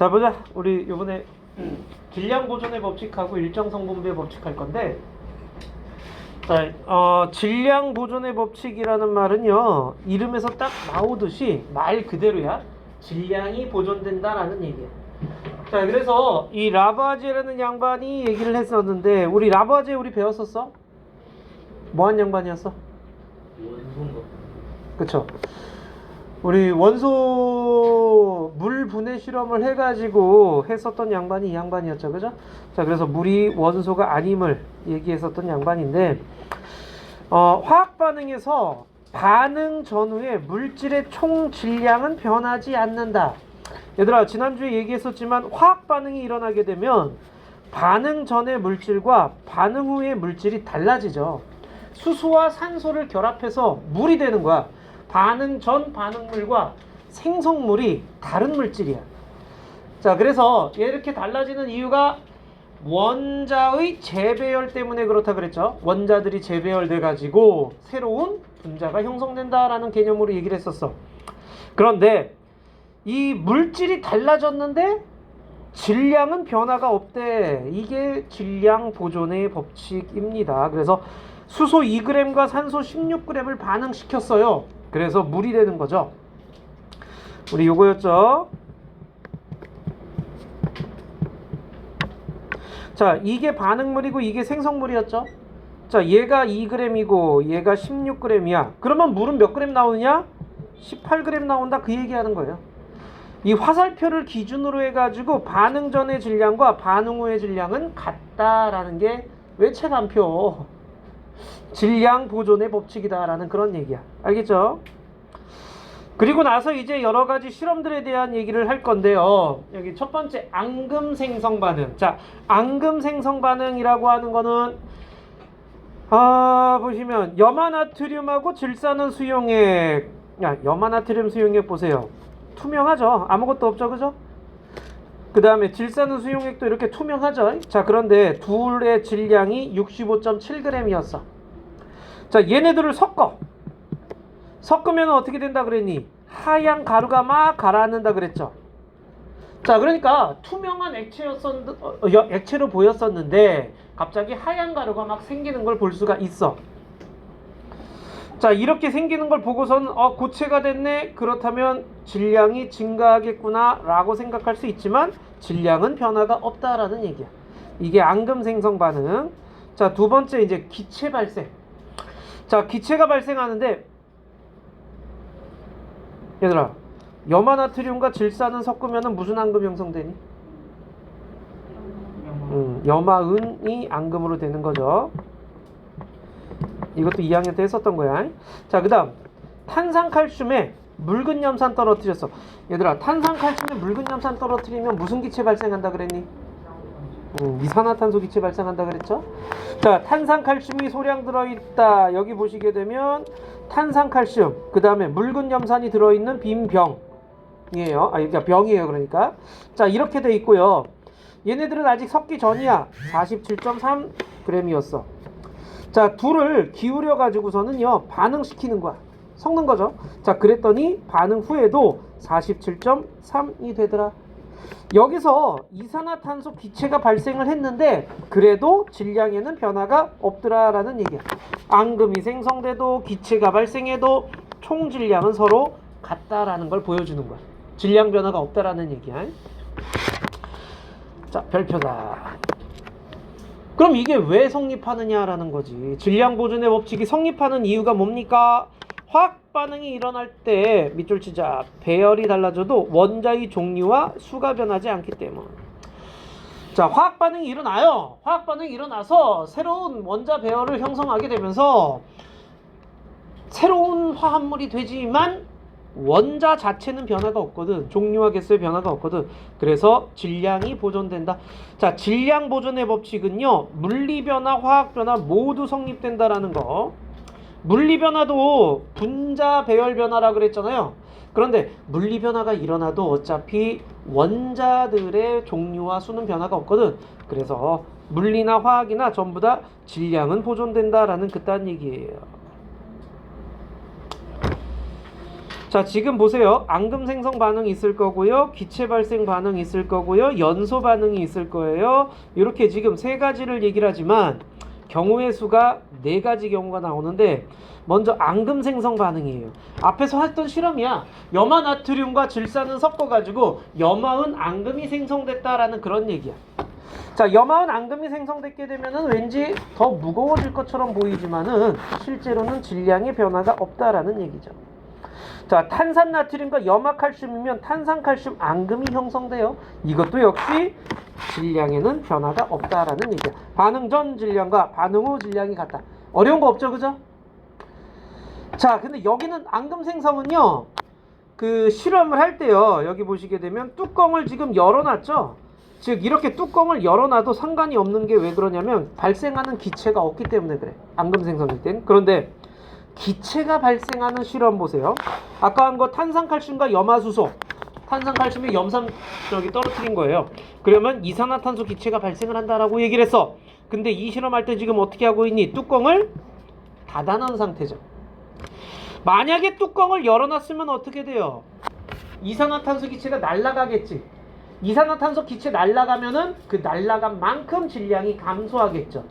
자, 보자. 우리 요번에 질량 보존의 법칙하고 일정 성분비의 법칙 할 건데, 자, 질량 보존의 법칙이라는 말은요, 이름에서 딱 나오듯이 말 그대로야. 질량이 보존된다라는 얘기야. 자, 그래서 이 라바제라는 양반이 얘기를 했었는데, 우리 라바제 우리 배웠었어? 뭐한 양반이었어? 원소인가? 그쵸? 우리 원소 물 분해 실험을 해가지고 했었던 양반이 이 양반이었죠, 그죠? 자, 그래서 물이 원소가 아님을 얘기했었던 양반인데, 화학 반응에서 반응 전후에 물질의 총 질량은 변하지 않는다. 얘들아, 지난주에 얘기했었지만 화학 반응이 일어나게 되면 반응 전의 물질과 반응 후의 물질이 달라지죠. 수소와 산소를 결합해서 물이 되는 거야. 반응 전 반응물과 생성물이 다른 물질이야. 자, 그래서 이렇게 달라지는 이유가 원자의 재배열 때문에 그렇다 그랬죠. 원자들이 재배열돼 가지고 새로운 분자가 형성된다라는 개념으로 얘기를 했었어. 그런데 이 물질이 달라졌는데 질량은 변화가 없대. 이게 질량 보존의 법칙입니다. 그래서 수소 2g과 산소 16g을 반응시켰어요. 그래서 물이 되는 거죠. 우리 요거였죠. 자, 이게 반응물이고 이게 생성물이었죠. 자, 얘가 2g이고 얘가 16g이야. 그러면 물은 몇 g 나오느냐? 18g 나온다, 그 얘기하는 거예요. 이 화살표를 기준으로 해가지고 반응 전의 질량과 반응 후의 질량은 같다라는 게 외체반표. 질량 보존의 법칙이다라는 그런 얘기야. 알겠죠? 그리고 나서 이제 여러 가지 실험들에 대한 얘기를 할 건데요. 여기 첫 번째 앙금 생성 반응. 자, 앙금 생성 반응이라고 하는 거는 보시면 염화나트륨하고 질산은 수용액. 야, 염화나트륨 수용액 보세요. 투명하죠? 아무것도 없죠, 그죠? 그 다음에 질산은 수용액도 이렇게 투명하죠? 자, 그런데 둘의 질량이 65.7g이었어. 자, 얘네들을 섞으면 어떻게 된다 그랬니? 하얀 가루가 막 가라앉는다 그랬죠. 자, 그러니까 투명한 액체로 보였었는데 갑자기 하얀 가루가 막 생기는 걸 볼 수가 있어. 자, 이렇게 생기는 걸 보고선 고체가 됐네. 그렇다면 질량이 증가하겠구나 라고 생각할 수 있지만 질량은 변화가 없다라는 얘기야. 이게 앙금 생성 반응. 자, 두 번째 이제 기체 발생. 자, 기체가 발생하는데 얘들아, 염화나트륨과 질산은 섞으면 무슨 앙금이 형성되니? 염화은이 앙금으로 되는 거죠. 이것도 2학년 때 했었던 거야. 자, 그 다음 탄산칼슘에 묽은 염산 떨어뜨렸어. 얘들아, 탄산칼슘에 묽은 염산 떨어뜨리면 무슨 기체 발생한다 그랬니? 이산화탄소 기체 발생한다 그랬죠? 자, 탄산칼슘이 소량 들어있다. 여기 보시게 되면 탄산칼슘, 그 다음에 묽은 염산이 들어있는 빈 병이에요. 그러니까 병이에요. 그러니까 자, 이렇게 돼 있고요. 얘네들은 아직 섞기 전이야. 47.3g이었어. 자, 둘을 기울여 가지고서는요 반응시키는 거야. 섞는 거죠. 자, 그랬더니 반응 후에도 47.3이 되더라. 여기서 이산화탄소 기체가 발생을 했는데 그래도 질량에는 변화가 없더라라는 얘기야. 앙금이 생성돼도 기체가 발생해도 총 질량은 서로 같다라는 걸 보여주는 거야. 질량 변화가 없다라는 얘기야. 자, 별표다. 그럼 이게 왜 성립하느냐라는 거지. 질량 보존의 법칙이 성립하는 이유가 뭡니까? 화학 반응이 일어날 때 밑줄 치자. 배열이 달라져도 원자의 종류와 수가 변하지 않기 때문. 자, 화학 반응이 일어나요. 화학 반응이 일어나서 새로운 원자 배열을 형성하게 되면서 새로운 화합물이 되지만 원자 자체는 변화가 없거든. 종류와 개수의 변화가 없거든. 그래서 질량이 보존된다. 자, 질량 보존의 법칙은요, 물리 변화, 화학 변화 모두 성립된다라는 거. 물리 변화도 분자 배열 변화라 그랬잖아요. 그런데 물리 변화가 일어나도 어차피 원자들의 종류와 수는 변화가 없거든. 그래서 물리나 화학이나 전부 다 질량은 보존된다라는 그딴 얘기예요. 자, 지금 보세요. 앙금 생성 반응이 있을 거고요. 기체 발생 반응이 있을 거고요. 연소 반응이 있을 거예요. 이렇게 지금 세 가지를 얘기를 하지만 경우의 수가 네 가지 경우가 나오는데 먼저 앙금 생성 반응이에요. 앞에서 했던 실험이야. 염화 나트륨과 질산은 섞어가지고 염화은 앙금이 생성됐다라는 그런 얘기야. 자, 염화은 앙금이 생성됐게 되면은 왠지 더 무거워질 것처럼 보이지만은 실제로는 질량의 변화가 없다라는 얘기죠. 자, 탄산나트륨과 염화칼슘이면 탄산칼슘 앙금이 형성돼요. 이것도 역시 질량에는 변화가 없다라는 얘기야. 반응 전 질량과 반응 후 질량이 같다. 어려운 거 없죠, 그죠? 자, 근데 여기는 앙금 생성은요, 그 실험을 할 때요, 여기 보시게 되면 뚜껑을 지금 열어놨죠. 즉 이렇게 뚜껑을 열어놔도 상관이 없는 게 왜 그러냐면 발생하는 기체가 없기 때문에 그래. 앙금 생성일 땐. 그런데 기체가 발생하는 실험 보세요. 아까 한 거 탄산칼슘과 염화수소. 탄산칼슘이 염산 떨어뜨린 거예요. 그러면 이산화탄소 기체가 발생을 한다라고 얘기를 했어. 근데 이 실험할 때 지금 어떻게 하고 있니? 뚜껑을 닫아놓은 상태죠. 만약에 뚜껑을 열어놨으면 어떻게 돼요? 이산화탄소 기체가 날아가겠지. 이산화탄소 기체 날아가면은 그 날아간 만큼 질량이 감소하겠죠.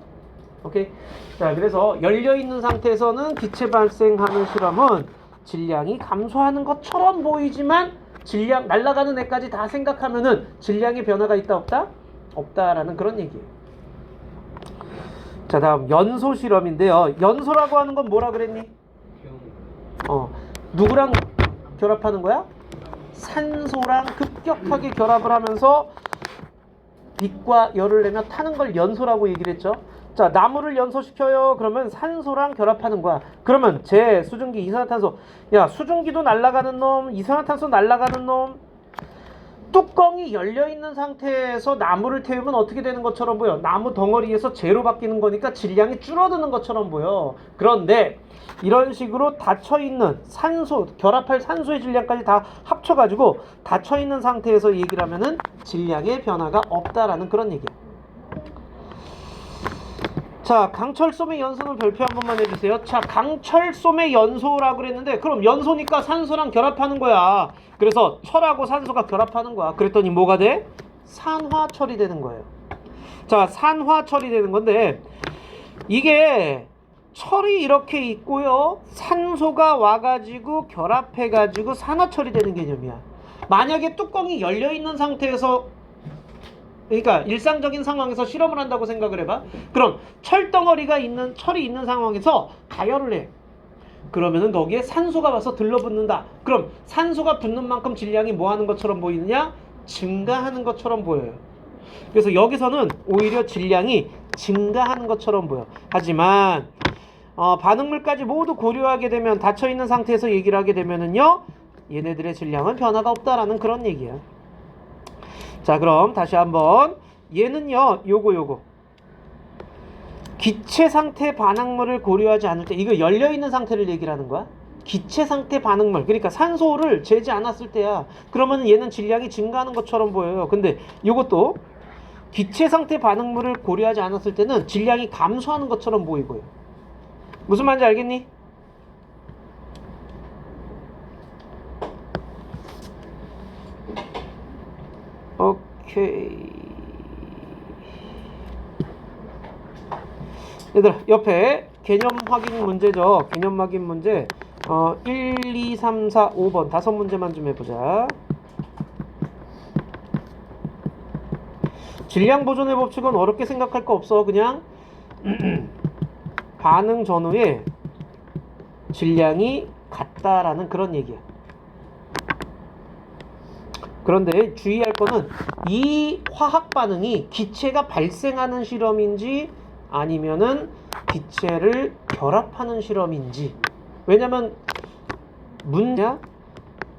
오케이? 자, 그래서 열려있는 상태에서는 기체 발생하는 실험은 질량이 감소하는 것처럼 보이지만 질량, 날아가는 애까지 다 생각하면은 질량의 변화가 있다 없다? 없다라는 그런 얘기예요. 자, 다음 연소 실험인데요. 연소라고 하는 건 뭐라 그랬니? 누구랑 결합하는 거야? 산소랑 급격하게 결합을 하면서 빛과 열을 내며 타는 걸 연소라고 얘기를 했죠. 자, 나무를 연소시켜요. 그러면 산소랑 결합하는 거야. 그러면 제 수증기 이산화탄소, 야, 수증기도 날아가는 놈, 이산화탄소 날아가는 놈, 뚜껑이 열려있는 상태에서 나무를 태우면 어떻게 되는 것처럼 보여? 나무 덩어리에서 재로 바뀌는 거니까 질량이 줄어드는 것처럼 보여. 그런데 이런 식으로 닫혀있는 산소, 결합할 산소의 질량까지 다 합쳐가지고 닫혀있는 상태에서 얘기를 하면은 질량의 변화가 없다라는 그런 얘기야. 자, 강철솜의 연소는 별표 한 번만 해주세요. 자, 강철솜의 연소라고 그랬는데 그럼 연소니까 산소랑 결합하는 거야. 그래서 철하고 산소가 결합하는 거야. 그랬더니 뭐가 돼? 산화철이 되는 거예요. 자, 산화철이 되는 건데 이게 철이 이렇게 있고요, 산소가 와가지고 결합해가지고 산화철이 되는 개념이야. 만약에 뚜껑이 열려있는 상태에서, 그러니까 일상적인 상황에서 실험을 한다고 생각을 해봐. 그럼 철덩어리가 있는, 철이 있는 상황에서 가열을 해. 그러면은 거기에 산소가 와서 들러붙는다. 그럼 산소가 붙는 만큼 질량이 뭐 하는 것처럼 보이느냐? 증가하는 것처럼 보여요. 그래서 여기서는 오히려 질량이 증가하는 것처럼 보여. 하지만 반응물까지 모두 고려하게 되면, 닫혀있는 상태에서 얘기를 하게 되면은요, 얘네들의 질량은 변화가 없다라는 그런 얘기야. 자, 그럼 다시 한번 얘는요, 요거 기체 상태 반응물을 고려하지 않을 때, 이거 열려있는 상태를 얘기를 하는 거야. 기체 상태 반응물, 그러니까 산소를 재지 않았을 때야. 그러면 얘는 질량이 증가하는 것처럼 보여요. 근데 요것도 기체 상태 반응물을 고려하지 않았을 때는 질량이 감소하는 것처럼 보이고요. 무슨 말인지 알겠니? 오케이. 얘들아, 옆에 개념 확인 문제죠. 개념 확인 문제 1, 2, 3, 4, 5번 5문제만 좀 해보자. 질량 보존의 법칙은 어렵게 생각할 거 없어. 그냥 반응 전후에 질량이 같다라는 그런 얘기야. 그런데 주의할 거는 이 화학 반응이 기체가 발생하는 실험인지 아니면은 기체를 결합하는 실험인지. 왜냐면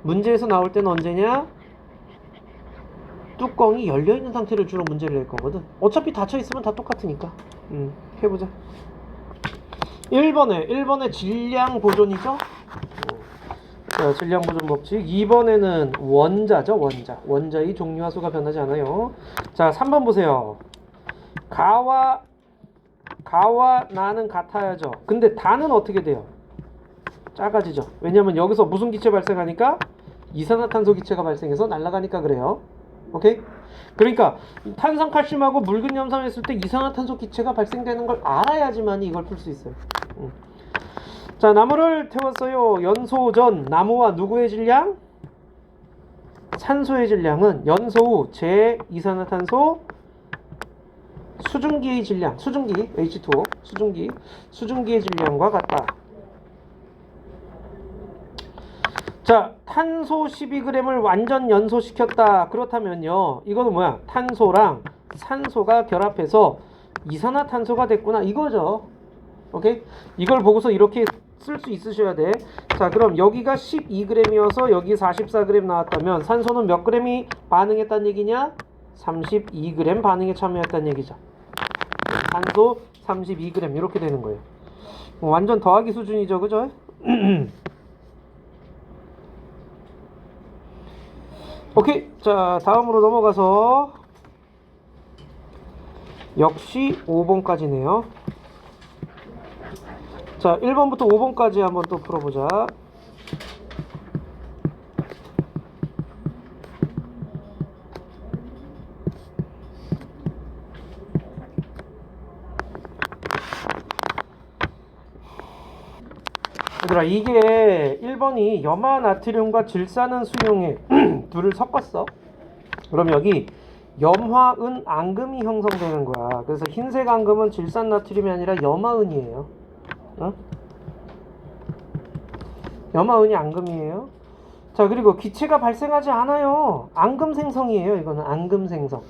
문제에서 나올 때는 언제냐? 뚜껑이 열려있는 상태를 주로 문제를 낼 거거든. 어차피 닫혀있으면 다 똑같으니까. 해보자. 1번에 질량 보존이죠? 자, 질량 보존 법칙. 2번에는 원자죠, 원자의 종류와 수가 변하지 않아요. 자, 3번 보세요. 가와 나는 같아야죠. 근데 다는 어떻게 돼요? 작아지죠. 왜냐면 여기서 무슨 기체 발생하니까 이산화탄소 기체가 발생해서 날아가니까 그래요. 오케이? 그러니까 탄산칼슘하고 묽은 염산했을 때 이산화탄소 기체가 발생되는 걸 알아야지만 이걸 풀 수 있어요. 자, 나무를 태웠어요. 연소 전 나무와 누구의 질량? 산소의 질량은 연소 후 제 이산화탄소 수증기의 질량, 수증기 H2O, 수증기의 질량과 같다. 자, 탄소 12g을 완전 연소시켰다. 그렇다면요, 이거는 뭐야? 탄소랑 산소가 결합해서 이산화탄소가 됐구나 이거죠. 오케이? 이걸 보고서 이렇게 쓸 수 있으셔야 돼. 자, 그럼 여기가 12g이어서 여기 44g 나왔다면 산소는 몇 g이 반응했다는 얘기냐? 32g 반응에 참여했다는 얘기죠. 산소 32g 이렇게 되는 거예요. 완전 더하기 수준이죠, 그죠? 오케이. 자, 다음으로 넘어가서 역시 5번까지네요. 자, 1번부터 5번까지 한번 또 풀어보자. 얘들아, 이게 1번이 염화 나트륨과 질산은 수용액 둘을 섞었어. 그럼 여기 염화은 앙금이 형성되는 거야. 그래서 흰색 앙금은 질산 나트륨이 아니라 염화은이에요. 어? 염화은이 앙금이에요. 자, 그리고 기체가 발생하지 않아요. 앙금 생성이에요. 이거는 앙금 생성.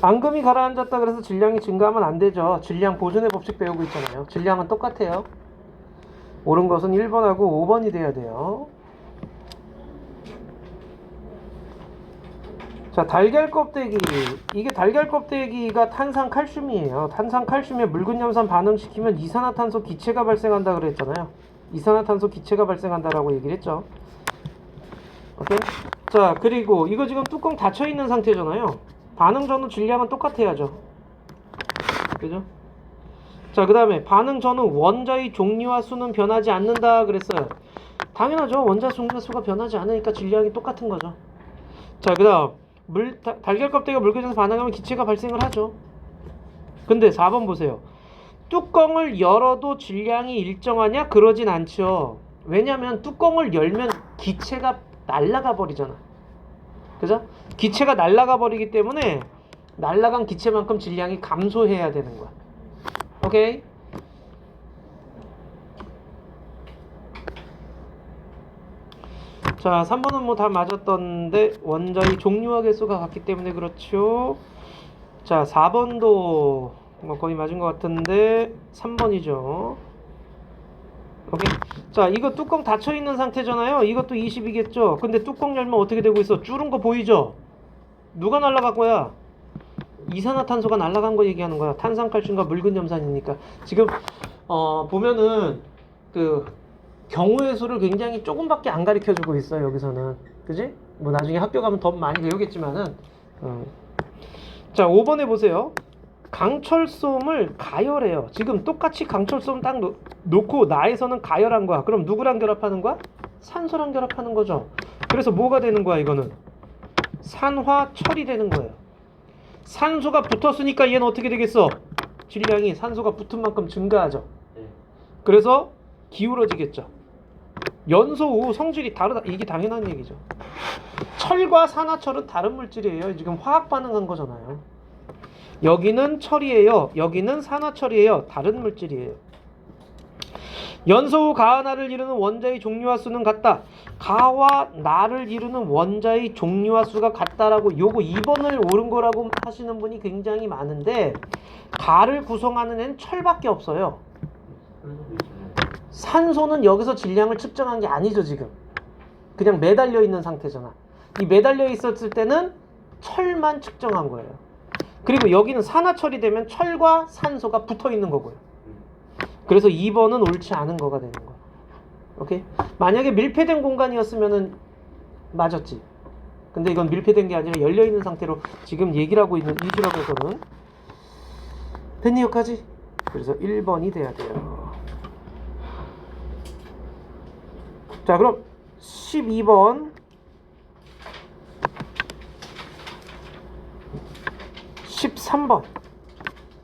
앙금이 가라앉았다 그래서 질량이 증가하면 안 되죠. 질량 보존의 법칙 배우고 있잖아요. 질량은 똑같아요. 옳은 것은 1번하고 5번이 돼야 돼요. 자, 달걀 껍데기. 이게 달걀 껍데기가 탄산칼슘이에요. 탄산칼슘에 묽은 염산 반응시키면 이산화탄소 기체가 발생한다 그랬잖아요. 이산화탄소 기체가 발생한다라고 얘기를 했죠. 오케이? 자, 그리고 이거 지금 뚜껑 닫혀 있는 상태잖아요. 반응 전후 질량은 똑같아야죠. 그죠? 자, 그 다음에 반응 전후 원자의 종류와 수는 변하지 않는다 그랬어요. 당연하죠. 원자 종류와 수가 변하지 않으니까 질량이 똑같은 거죠. 자, 그 다음 달걀 껍데기가 묽어져서 반응하면 기체가 발생을 하죠. 근데 4번 보세요. 뚜껑을 열어도 질량이 일정하냐? 그러진 않죠. 왜냐면 뚜껑을 열면 기체가 날아가 버리잖아. 그죠? 기체가 날아가 버리기 때문에 날아간 기체만큼 질량이 감소해야 되는 거야. 오케이? 자, 3번은 뭐 다 맞았던데 원자의 종류와 개수가 같기 때문에 그렇죠. 자, 4번도 뭐 거의 맞은 것 같은데 3번이죠. 오케이. 자, 이거 뚜껑 닫혀 있는 상태잖아요. 이것도 20이겠죠. 근데 뚜껑 열면 어떻게 되고 있어? 줄은 거 보이죠? 누가 날아갈 거야? 이산화탄소가 날아간 거 얘기하는 거야. 탄산칼슘과 묽은 염산이니까. 지금 보면은 그 경우의 수를 굉장히 조금밖에 안 가르쳐 주고 있어요. 여기서는. 그지? 뭐 나중에 학교 가면 더 많이 배우겠지만은 자, 5번에 보세요. 강철솜을 가열해요. 지금 똑같이 강철솜 딱 놓고 나에서는 가열한 거야. 그럼 누구랑 결합하는 거야? 산소랑 결합하는 거죠. 그래서 뭐가 되는 거야? 이거는 산화철이 되는 거예요. 산소가 붙었으니까 얘는 어떻게 되겠어? 질량이 산소가 붙은 만큼 증가하죠. 그래서 기울어지겠죠. 연소 후 성질이 다르다. 이게 당연한 얘기죠. 철과 산화철은 다른 물질이에요. 지금 화학 반응한 거잖아요. 여기는 철이에요. 여기는 산화철이에요. 다른 물질이에요. 연소 후 가와 나를 이루는 원자의 종류와 수는 같다. 가와 나를 이루는 원자의 종류와 수가 같다라고 요거 2번을 옳은 거라고 하시는 분이 굉장히 많은데 가를 구성하는 애는 철밖에 없어요. 산소는 여기서 질량을 측정한 게 아니죠. 지금 그냥 매달려 있는 상태잖아. 이 매달려 있었을 때는 철만 측정한 거예요. 그리고 여기는 산화철이 되면 철과 산소가 붙어 있는 거고요. 그래서 2번은 옳지 않은 거가 되는 거야. 오케이? 만약에 밀폐된 공간이었으면은 맞았지. 근데 이건 밀폐된 게 아니라 열려 있는 상태로 지금 얘기를 하고 있는 이주라고 해서는 됐니 여기까지? 그래서 1번이 돼야 돼요. 자, 그럼 12번 13번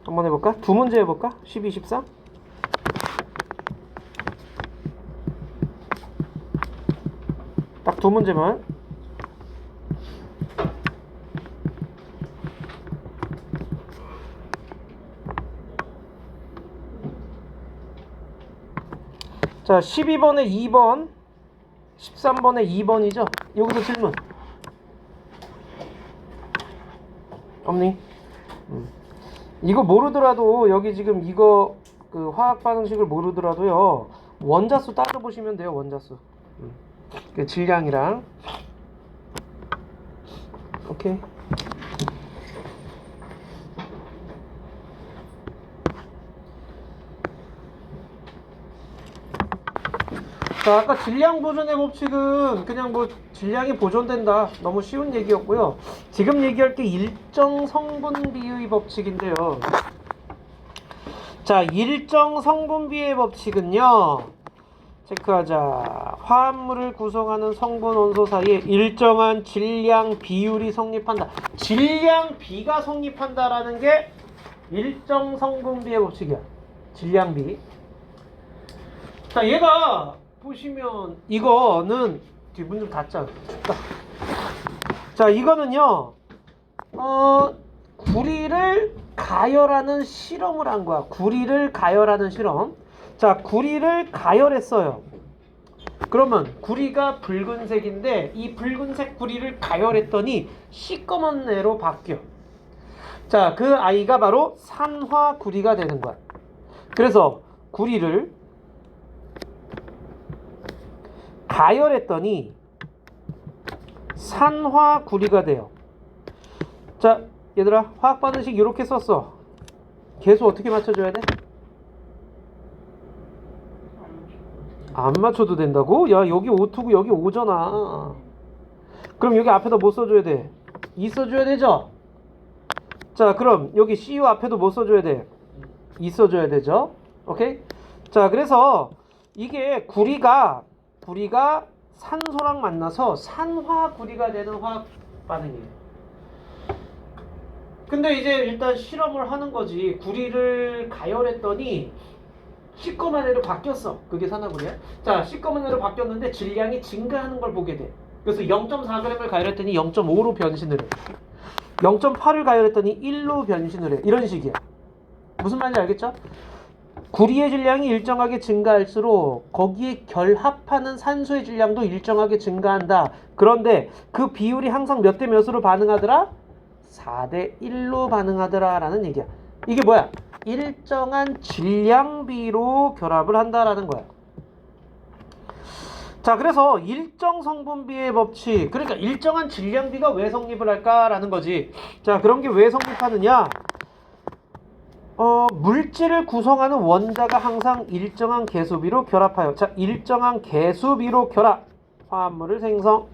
한번 해볼까? 두 문제 해볼까? 12, 13. 딱 두 문제만. 자, 12번에 2번, 13번에 2번이죠. 여기서 질문 없니? 이거 모르더라도 여기 지금 이거 그 화학 반응식을 모르더라도요 원자수 따져보시면 돼요. 원자수. 그 질량이랑. 오케이. 자, 아까 질량 보존의 법칙은 그냥 뭐 질량이 보존된다, 너무 쉬운 얘기였고요. 지금 얘기할 게 일정 성분비의 법칙인데요. 자, 일정 성분비의 법칙은요, 체크하자. 화합물을 구성하는 성분 원소 사이에 일정한 질량 비율이 성립한다. 질량 비가 성립한다라는 게 일정 성분비의 법칙이야. 질량비. 자, 얘가 보시면 이거는 뒷문 좀 닫자. 춥다. 자, 이거는요 구리를 가열하는 실험을 한 거야. 구리를 가열하는 실험. 자, 구리를 가열했어요. 그러면 구리가 붉은색인데 이 붉은색 구리를 가열했더니 시꺼먼 애로 바뀌어. 자, 그 아이가 바로 산화구리가 되는 거야. 그래서 구리를 가열했더니 산화구리가 돼요. 자, 얘들아, 화학 반응식 이렇게 썼어. 계수 어떻게 맞춰줘야 돼? 안 맞춰도 된다고? 야, 여기 5투고 여기 5잖아. 그럼 여기 앞에다 뭐 써줘야 돼? 2 써줘야 되죠? 자, 그럼 여기 CU 앞에도 뭐 써줘야 돼? 2 써줘야 되죠? 오케이? 자, 그래서 이게 구리가 산소랑 만나서 산화구리가 되는 화학 반응이에요. 근데 이제 일단 실험을 하는 거지. 구리를 가열했더니 시꺼먼 애로 바뀌었어. 그게 산화구리야. 자, 시꺼먼 애로 바뀌었는데 질량이 증가하는 걸 보게 돼. 그래서 0.4g을 가열했더니 0.5로 변신을 해. 0.8을 가열했더니 1로 변신을 해. 이런 식이야. 무슨 말인지 알겠죠? 구리의 질량이 일정하게 증가할수록 거기에 결합하는 산소의 질량도 일정하게 증가한다. 그런데 그 비율이 항상 몇 대 몇으로 반응하더라? 4대 1로 반응하더라 라는 얘기야. 이게 뭐야? 일정한 질량비로 결합을 한다라는 거야. 자, 그래서 일정 성분비의 법칙, 그러니까 일정한 질량비가 왜 성립을 할까라는 거지. 자, 그런 게 왜 성립하느냐? 물질을 구성하는 원자가 항상 일정한 개수비로 결합하여. 자, 일정한 개수비로 결합. 화합물을 생성.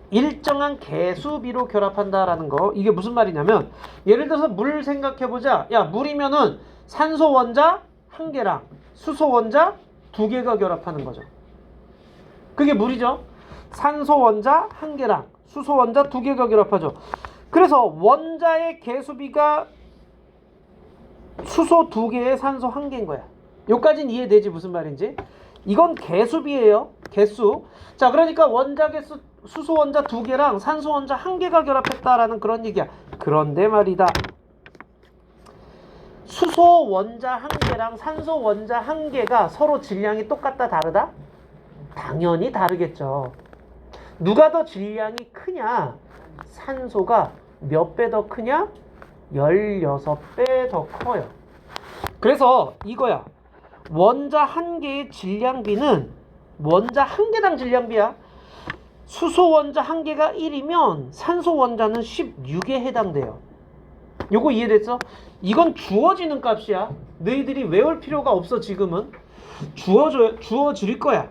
일정한 개수비로 결합한다라는 거. 이게 무슨 말이냐면, 예를 들어서 물 생각해보자. 야, 물이면은 산소 원자 1개랑 수소 원자 2개가 결합하는 거죠. 그게 물이죠. 산소 원자 1개랑 수소 원자 2개가 결합하죠. 그래서 원자의 개수비가 수소 2개에 산소 1개인 거야. 여기까지는 이해되지 무슨 말인지? 이건 개수비예요. 개수. 자, 그러니까 원자 개수 수소 원자 2개랑 산소 원자 1개가 결합했다라는 그런 얘기야. 그런데 말이다. 수소 원자 1개랑 산소 원자 1개가 서로 질량이 똑같다 다르다? 당연히 다르겠죠. 누가 더 질량이 크냐? 산소가 몇 배 더 크냐? 16배 더 커요. 그래서 이거야. 원자 1개의 질량비는 원자 1개당 질량비야. 수소 원자 1개가 1이면 산소 원자는 16에 해당돼요. 요거 이해됐어? 이건 주어지는 값이야. 너희들이 외울 필요가 없어. 지금은 주어질 거야.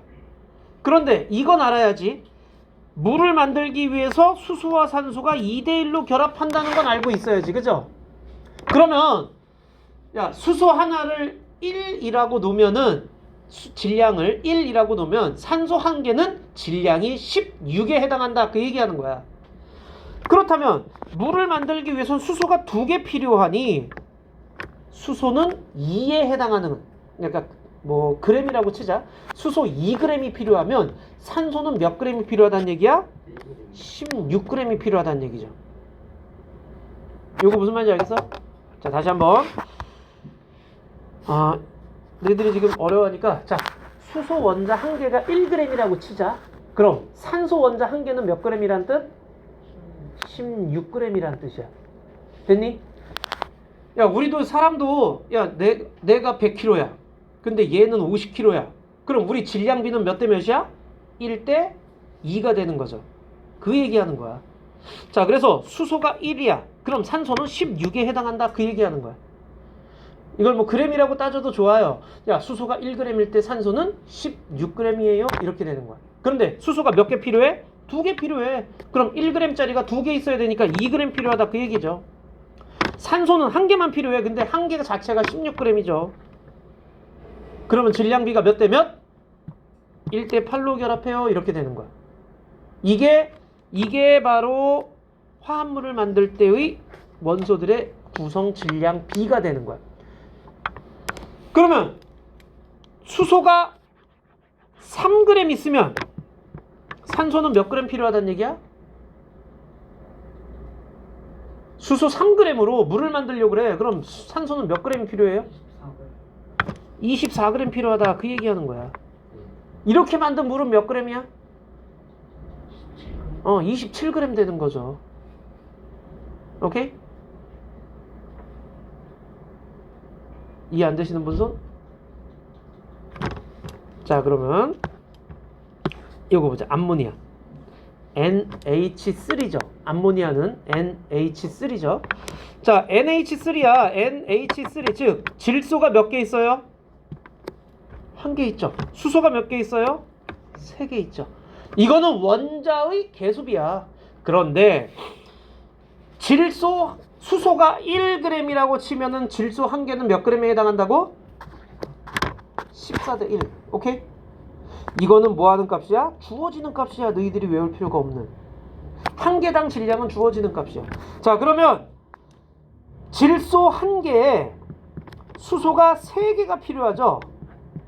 그런데 이건 알아야지. 물을 만들기 위해서 수소와 산소가 2대1로 결합한다는 건 알고 있어야지. 그죠? 그러면 야, 수소 하나를 1이라고 놓으면은 질량을 1이라고 놓으면 산소 한 개는 질량이 16에 해당한다. 그 얘기하는 거야. 그렇다면 물을 만들기 위해서는 수소가 2개 필요하니 수소는 2에 해당하는, 그러니까 뭐 그램이라고 치자. 수소 2g이 필요하면 산소는 몇 g이 필요하다는 얘기야? 16g이 필요하다는 얘기죠. 이거 무슨 말인지 알겠어? 자, 다시 한번. 너희들이 지금 어려워하니까, 자, 수소 원자 한 개가 1g이라고 치자. 그럼 산소 원자 한 개는 몇 g이란 뜻? 16g이란 뜻이야. 됐니? 야, 우리도 사람도, 야, 내가 100kg야. 근데 얘는 50kg야. 그럼 우리 질량비는 몇 대 몇이야? 1대 2가 되는 거죠. 그 얘기하는 거야. 자, 그래서 수소가 1이야. 그럼 산소는 16에 해당한다. 그 얘기하는 거야. 이걸 뭐 그램이라고 따져도 좋아요. 야, 수소가 1g일 때 산소는 16g이에요. 이렇게 되는 거야. 그런데 수소가 몇 개 필요해? 2개 필요해. 그럼 1g짜리가 2개 있어야 되니까 2g 필요하다. 그 얘기죠. 산소는 한 개만 필요해. 근데 한 개가 자체가 16g이죠. 그러면 질량비가 몇 대 몇? 1대 8로 결합해요. 이렇게 되는 거야. 이게 바로 화합물을 만들 때의 원소들의 구성 질량비가 되는 거야. 그러면 수소가 3g 있으면 산소는 몇 g 필요하다는 얘기야? 수소 3g으로 물을 만들려고 그래. 그럼 산소는 몇 g 필요해요? 24g 필요하다. 그 얘기하는 거야. 이렇게 만든 물은 몇 g이야? 27g 되는 거죠. 오케이? 이해 안 되시는 분 손? 자, 그러면 이거 보자. 암모니아. NH3죠. 암모니아는 NH3죠. 자, NH3야. NH3. 즉, 질소가 몇 개 있어요? 1개 있죠. 수소가 몇 개 있어요? 3개 있죠. 이거는 원자의 개수비야. 그런데 수소가 1g이라고 치면은 질소 1개는 몇 g에 해당한다고? 14대 1. 오케이? 이거는 뭐 하는 값이야? 주어지는 값이야. 너희들이 외울 필요가 없는. 한 개당 질량은 주어지는 값이야. 자, 그러면 질소 1개에 수소가 3개가 필요하죠.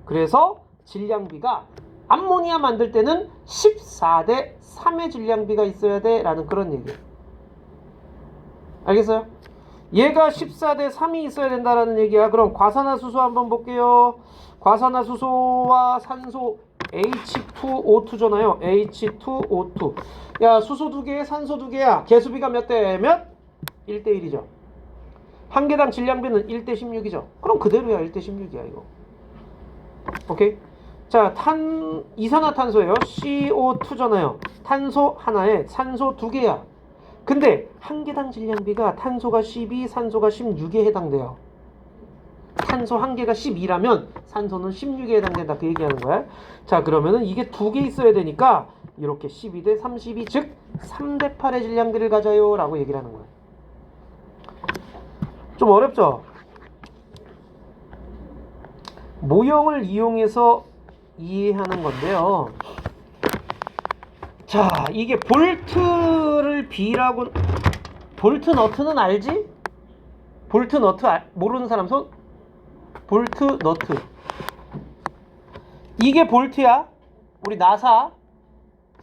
그래서 질량비가 암모니아 만들 때는 14대 3의 질량비가 있어야 돼 라는 그런 얘기예요. 알겠어요? 얘가 14대 3이 있어야 된다라는 얘기야. 그럼 과산화수소 한번 볼게요. 과산화수소와 산소 H2O2잖아요. H2O2. 야, 수소 2개, 산소 2개야. 개수비가 몇 대 몇? 1대 1이죠. 한 개당 질량비는 1대 16이죠. 그럼 그대로야. 1대 16이야 이거. 오케이? 자, 이산화탄소예요. CO2잖아요. 탄소 하나에 산소 2개야. 근데 한 개당 질량비가 탄소가 12, 산소가 16에 해당돼요. 탄소 한 개가 12라면 산소는 16에 해당된다. 그 얘기하는 거야. 자, 그러면은 이게 2개 있어야 되니까 이렇게 12대 32, 즉 3대 8의 질량비를 가져요 라고 얘기를 하는 거야. 좀 어렵죠? 모형을 이용해서 이해하는 건데요. 자, 이게 볼트를 B라고, 볼트 너트는 알지? 볼트 너트 모르는 사람 손? 볼트 너트. 이게 볼트야. 우리 나사.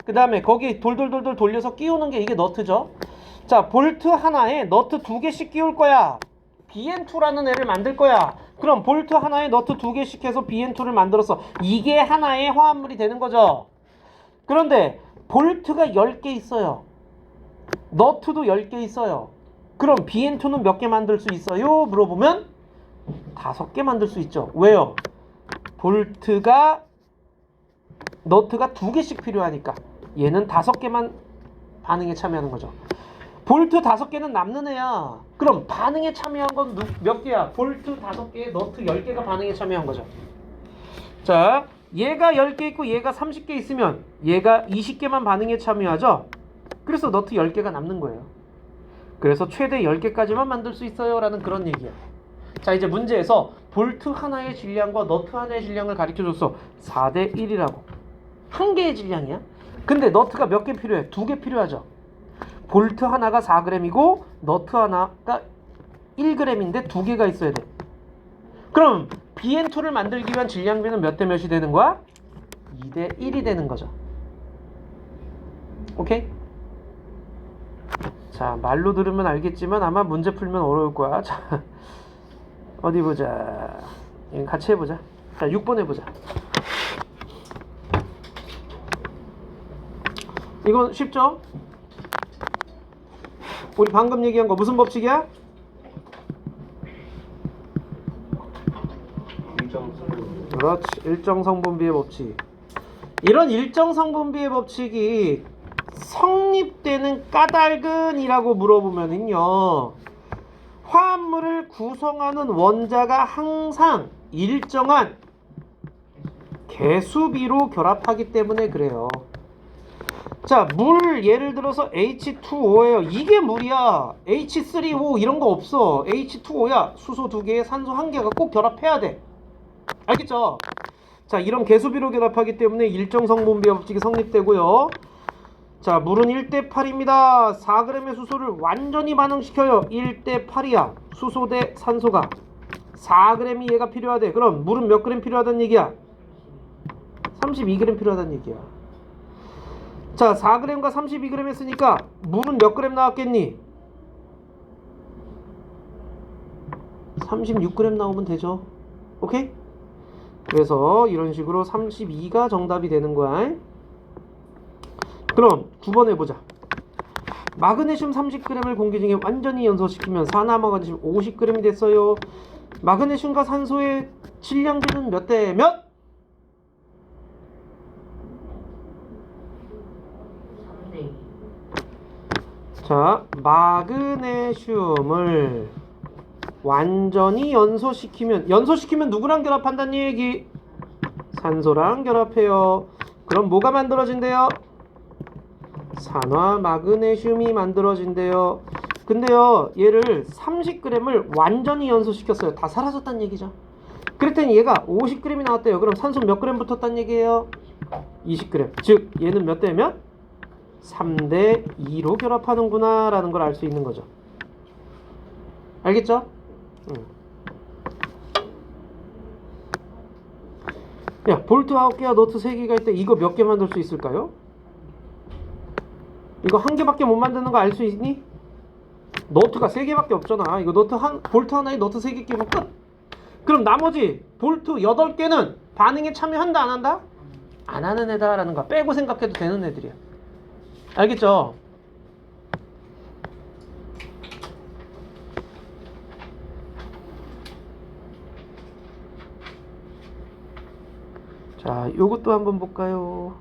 그 다음에 거기 돌돌돌돌 돌려서 끼우는 게 이게 너트죠. 자, 볼트 하나에 너트 2개씩 끼울 거야. BN2라는 애를 만들 거야. 그럼 볼트 하나에 너트 2개씩 해서 BN2를 만들었어. 이게 하나의 화합물이 되는 거죠. 그런데 볼트가 10개 있어요. 너트도 10개 있어요. 그럼 BN2는 몇 개 만들 수 있어요? 물어보면 5개 만들 수 있죠. 왜요? 너트가 2개씩 필요하니까 얘는 5개만 반응에 참여하는 거죠. 볼트 5개는 남는 애야. 그럼 반응에 참여한 건 몇 개야? 볼트 5개에 너트 10개가 반응에 참여한 거죠. 자, 얘가 10개 있고 얘가 30개 있으면 얘가 20개만 반응에 참여하죠. 그래서 너트 10개가 남는 거예요. 그래서 최대 10개까지만 만들 수 있어요 라는 그런 얘기야. 자, 이제 문제에서 볼트 하나의 질량과 너트 하나의 질량을 가르쳐줬어. 4대 1이라고. 한 개의 질량이야. 근데 너트가 몇 개 필요해? 2개 필요하죠. 볼트 하나가 4g이고 너트 하나가 1g인데 2개가 있어야 돼. 그럼 BN2를 만들기 위한 질량비는 몇 대 몇이 되는 거야? 2대 1이 되는 거죠. 오케이? 자, 말로 들으면 알겠지만 아마 문제 풀면 어려울 거야. 자, 어디 보자. 이거 같이 해보자. 자, 6번 해보자. 이건 쉽죠? 우리 방금 얘기한 거 무슨 법칙이야? 그렇지. 일정성분비의 법칙. 이런 일정성분비의 법칙이 성립되는 까닭은이라고 물어보면은요, 화합물을 구성하는 원자가 항상 일정한 개수비로 결합하기 때문에 그래요. 자, 물 예를 들어서 H2O예요. 이게 물이야. H3O 이런 거 없어. H2O야. 수소 2개에 산소 1개가 꼭 결합해야 돼. 알겠죠? 자, 이런 개수비로 결합하기 때문에 일정성분비 법칙이 성립되고요. 자, 물은 1대 8입니다. 4g의 수소를 완전히 반응시켜요. 1대 8이야. 수소 대 산소가. 4g이 얘가 필요하대. 그럼 물은 몇 g 필요하다는 얘기야? 32g 필요하다는 얘기야. 자, 4g과 32g 했으니까 물은 몇 g 나왔겠니? 36g 나오면 되죠. 오케이? 그래서 이런 식으로 32가 정답이 되는 거야. 그럼 9번 해보자. 마그네슘 30g을 공기 중에 완전히 연소시키면 산화마그네슘 50g이 됐어요. 마그네슘과 산소의 질량비는 몇 대 몇? 3대2. 자, 마그네슘을 완전히 연소시키면 누구랑 결합한다는 얘기? 산소랑 결합해요. 그럼 뭐가 만들어진대요? 산화 마그네슘이 만들어진대요. 근데요, 얘를 30g을 완전히 연소시켰어요. 다 사라졌다는 얘기죠. 그랬더니 얘가 50g이 나왔대요. 그럼 산소 몇 g 붙었다는 얘기예요? 20g. 즉 얘는 몇 대 몇? 3대 2로 결합하는구나 라는 걸 알 수 있는 거죠. 알겠죠? 야, 볼트 9개와 너트 3개가 있대. 이거 몇 개 만들 수 있을까요? 이거 한 개밖에 못 만드는 거 알 수 있니? 너트가 3개밖에 없잖아. 이거 볼트 하나에 너트 3개 끼면 끝. 그럼 나머지 볼트 8개는 반응에 참여한다 안 한다? 안 하는 애다 라는 거 빼고 생각해도 되는 애들이야. 알겠죠? 자, 요것도 한번 볼까요?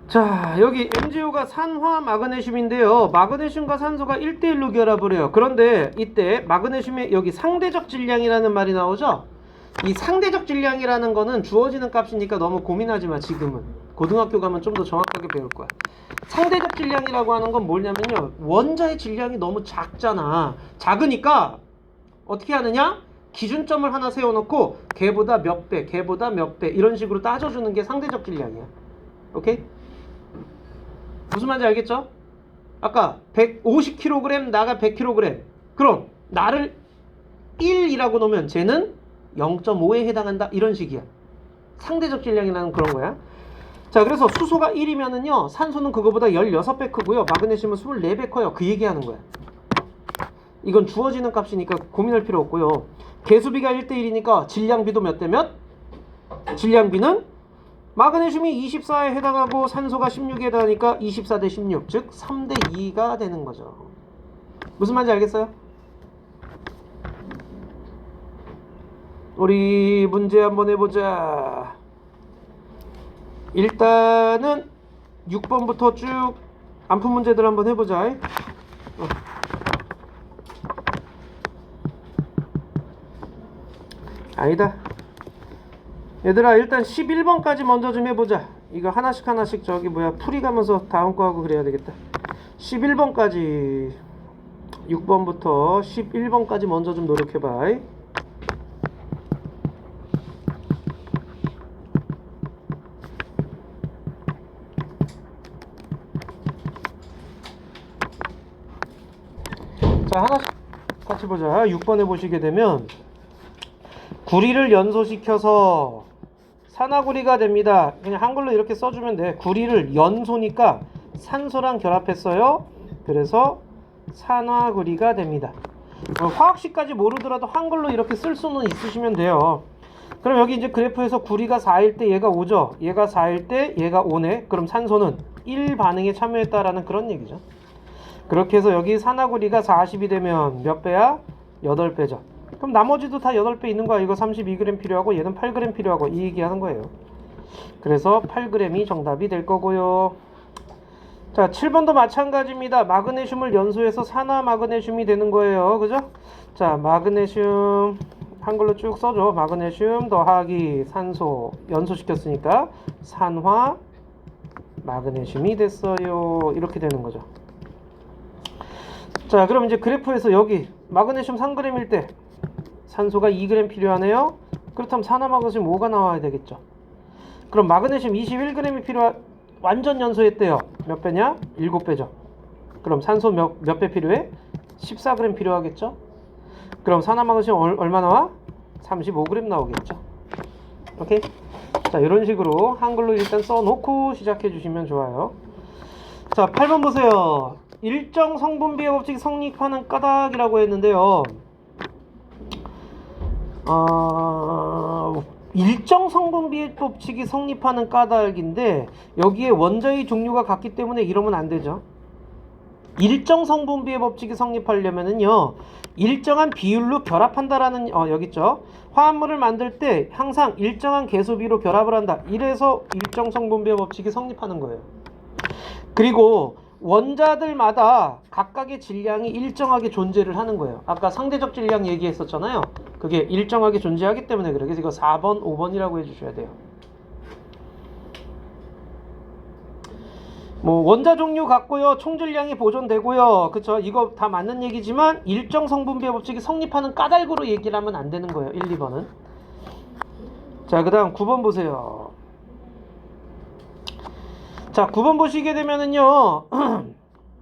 자, 여기 MgO가 산화 마그네슘인데요. 마그네슘과 산소가 1대1로 결합을 해요. 그런데 이때 마그네슘의 여기 상대적 질량이라는 말이 나오죠? 이 상대적 질량이라는 거는 주어지는 값이니까 너무 고민하지 마, 지금은. 고등학교 가면 좀 더 정확하게 배울 거야. 상대적 질량이라고 하는 건 뭐냐면요, 원자의 질량이 너무 작잖아. 작으니까 어떻게 하느냐? 기준점을 하나 세워놓고 걔보다 몇 배, 걔보다 몇 배 이런 식으로 따져주는 게 상대적 질량이야. 오케이? 무슨 말인지 알겠죠? 아까 150kg, 나가 100kg. 그럼 나를 1이라고 놓으면 쟤는 0.5에 해당한다. 이런 식이야. 상대적 질량이라는 그런 거야. 자, 그래서 수소가 1이면은요, 산소는 그거보다 16배 크고요, 마그네슘은 24배 커요. 그 얘기하는 거야. 이건 주어지는 값이니까 고민할 필요 없고요. 개수비가 1대1이니까 질량비도 몇 대 몇? 질량비는 마그네슘이 24에 해당하고 산소가 16에 해당하니까 24대 16, 즉 3대 2가 되는 거죠. 무슨 말인지 알겠어요? 우리 문제 한번 해보자. 일단은 6번부터 쭉 안 푼 문제들 한번 해보자. 아니다. 얘들아, 일단 11번까지 먼저 좀 해보자. 이거 하나씩 풀이 가면서 다음 거 하고 그래야 되겠다. 11번까지 6번부터 11번까지 먼저 좀 노력해봐. 자, 하나씩 같이 보자. 6번에 보시게 되면 구리를 연소시켜서 산화구리가 됩니다. 그냥 한글로 이렇게 써주면 돼. 구리를 연소니까 산소랑 결합했어요. 그래서 산화구리가 됩니다. 화학식까지 모르더라도 한글로 이렇게 쓸 수는 있으시면 돼요. 그럼 여기 이제 그래프에서 구리가 4일 때 얘가 5죠. 얘가 4일 때 얘가 5네. 그럼 산소는 1 반응에 참여했다라는 그런 얘기죠. 그렇게 해서 여기 산화구리가 40이 되면 몇 배야? 8배죠. 그럼 나머지도 다 8배 있는 거야. 이거 32g 필요하고 얘는 8g 필요하고 이 얘기하는 거예요. 그래서 8g이 정답이 될 거고요. 자, 7번도 마찬가지입니다. 마그네슘을 연소해서 산화 마그네슘이 되는 거예요. 그죠? 자, 마그네슘 한글로 쭉 써줘. 마그네슘 더하기 산소 연소시켰으니까 산화 마그네슘이 됐어요. 이렇게 되는 거죠. 자, 그럼 이제 그래프에서 여기 마그네슘 3g일 때 산소가 2g 필요하네요. 그렇다면 산화 마그네슘 5가 나와야 되겠죠. 그럼 마그네슘 21g이 완전 연소했대요. 몇 배냐? 7배죠. 그럼 산소 몇 배 필요해? 14g 필요하겠죠. 그럼 산화 마그네슘 얼마 나와? 35g 나오겠죠. 오케이? 자, 이런 식으로 한글로 일단 써놓고 시작해 주시면 좋아요. 자, 8번 보세요. 일정 성분비의 법칙이 성립하는 까닭이라고 했는데요. 일정 성분비의 법칙이 성립하는 까닭인데 여기에 원자의 종류가 같기 때문에 이러면 안 되죠. 일정 성분비의 법칙이 성립하려면은요, 일정한 비율로 결합한다라는 여기 있죠. 화합물을 만들 때 항상 일정한 개수비로 결합을 한다. 이래서 일정 성분비의 법칙이 성립하는 거예요. 그리고 원자들마다 각각의 질량이 일정하게 존재를 하는 거예요. 아까 상대적 질량 얘기했었잖아요. 그게 일정하게 존재하기 때문에 그래. 그래서 이거 4번, 5번이라고 해주셔야 돼요. 뭐 원자 종류 같고요. 총질량이 보존되고요. 그쵸? 이거 다 맞는 얘기지만 일정 성분비의 법칙이 성립하는 까닭으로 얘기를 하면 안 되는 거예요. 1, 2번은. 자, 그 다음 9번 보세요. 자, 9번 보시게 되면은요.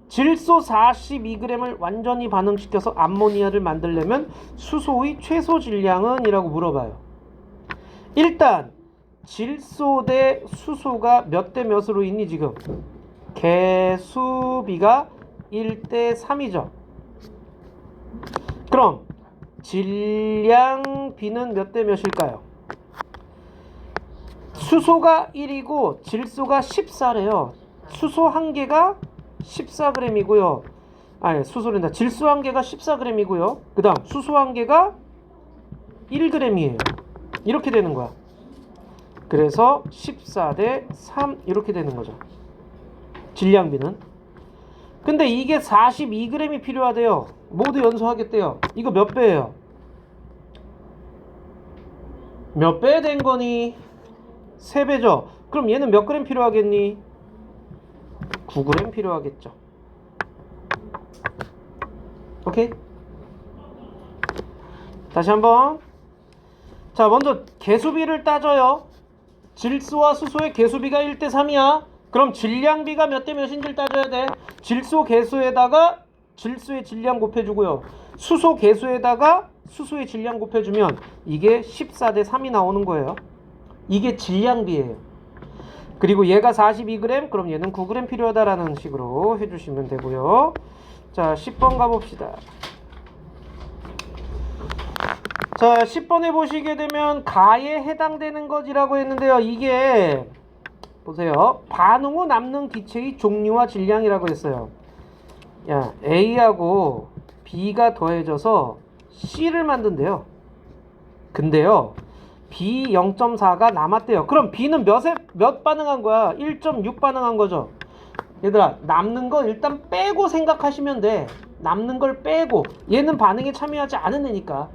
질소 42g을 완전히 반응시켜서 암모니아를 만들려면 수소의 최소 질량은? 이라고 물어봐요. 일단 질소 대 수소가 몇 대 몇으로 있니 지금? 개수비가 1대 3이죠. 그럼 질량비는 몇 대 몇일까요? 수소가 1이고 질소가 14래요. 수소 한 개가 14g이고요. 아니, 수소랜다. 질소 한 개가 14g이고요. 그 다음 수소 한 개가 1g이에요. 이렇게 되는 거야. 그래서 14대 3 이렇게 되는 거죠. 질량비는. 근데 이게 42g이 필요하대요. 모두 연소하겠대요. 이거 몇 배예요? 몇 배 된 거니? 3배죠. 그럼 얘는 몇 g 필요하겠니? 9g 필요하겠죠. 오케이? 다시 한번. 자, 먼저 개수비를 따져요. 질소와 수소의 개수비가 1대 3이야. 그럼 질량비가 몇 대 몇인지를 따져야 돼. 질소 개수에다가 질소의 질량 곱해주고요. 수소 개수에다가 수소의 질량 곱해주면 이게 14대 3이 나오는 거예요. 이게 질량비예요. 그리고 얘가 42g, 그럼 얘는 9g 필요하다라는 식으로 해주시면 되고요. 자, 10번 가봅시다. 자, 10번에 보시게 되면 가에 해당되는 것이라고 했는데요. 이게 보세요. 반응 후 남는 기체의 종류와 질량이라고 했어요. 야, A하고 B가 더해져서 C를 만든대요. 근데요, B 0.4가 남았대요. 그럼 B는 몇 반응한 거야? 1.6 반응한 거죠. 얘들아, 남는 거 일단 빼고 생각하시면 돼. 남는 걸 빼고. 얘는 반응에 참여하지 않은 애니까.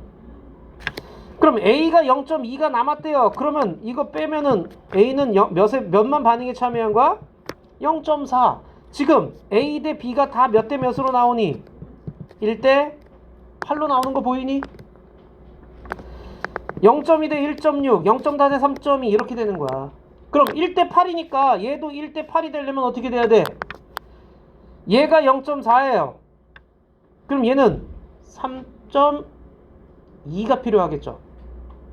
그럼 A가 0.2가 남았대요. 그러면 이거 빼면은 A는 몇만 반응에 참여한 거야? 0.4. 지금 A 대 B가 다 몇 대 몇으로 나오니? 1대 8로 나오는 거 보이니? 0.2 대 1.6, 0.4 대 3.2 이렇게 되는 거야. 그럼 1대 8이니까 얘도 1대 8이 되려면 어떻게 돼야 돼? 얘가 0.4예요. 그럼 얘는 3.2가 필요하겠죠.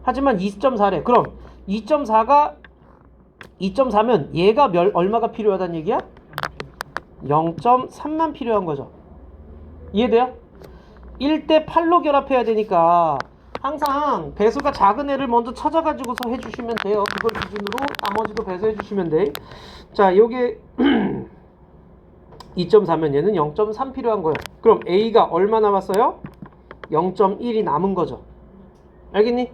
하지만 2.4래. 그럼 2.4면 얘가 얼마가 필요하다는 얘기야? 0.3만 필요한 거죠. 이해돼요? 1대 8로 결합해야 되니까 항상 배수가 작은 애를 먼저 찾아가지고서 해주시면 돼요. 그걸 기준으로 나머지도 배수해 주시면 돼. 자, 요게 2.4면 얘는 0.3 필요한 거예요. 그럼 A가 얼마 남았어요? 0.1이 남은 거죠. 알겠니?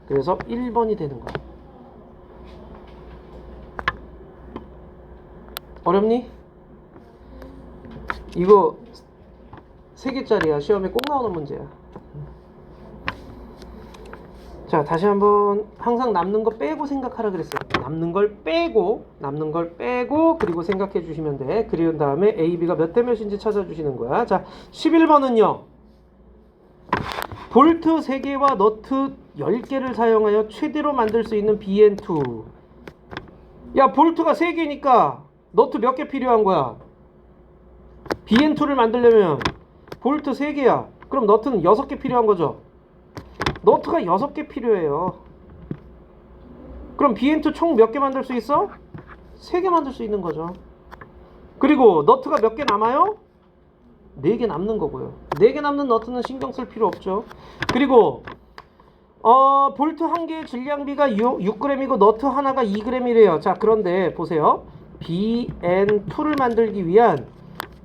그래서 1번이 되는 거야. 어렵니? 이거 3개짜리야. 시험에 꼭 나오는 문제야. 자, 다시 한번 항상 남는 거 빼고 생각하라 그랬어요. 남는 걸 빼고 그리고 생각해 주시면 돼. 그리운 다음에 A, B가 몇 대 몇인지 찾아주시는 거야. 자, 11번은요. 볼트 3개와 너트 10개를 사용하여 최대로 만들 수 있는 BN2. 야, 볼트가 3개니까 너트 몇 개 필요한 거야? BN2를 만들려면 볼트 3개야. 그럼 너트는 6개 필요한 거죠. 너트가 6개 필요해요. 그럼 BN2 총 몇 개 만들 수 있어? 3개 만들 수 있는 거죠. 그리고 너트가 몇 개 남아요? 4개 남는 거고요. 4개 남는 너트는 신경 쓸 필요 없죠. 그리고 볼트 한 개의 질량비가 6g이고 너트 하나가 2g이래요. 자, 그런데 보세요. BN2를 만들기 위한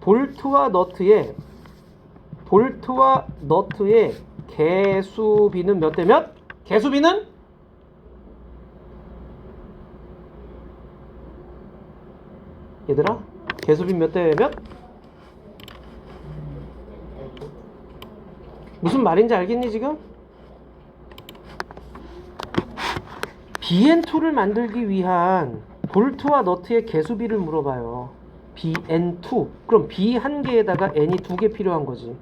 볼트와 너트의 개수비는 몇 대 몇? 개수비는? 얘들아, 개수비 몇 대 몇? 무슨 말인지 알겠니 지금? BN2를 만들기 위한 볼트와 너트의 개수비를 물어봐요. BN2. 그럼 B 한 개에다가 N이 2개 필요한 거지.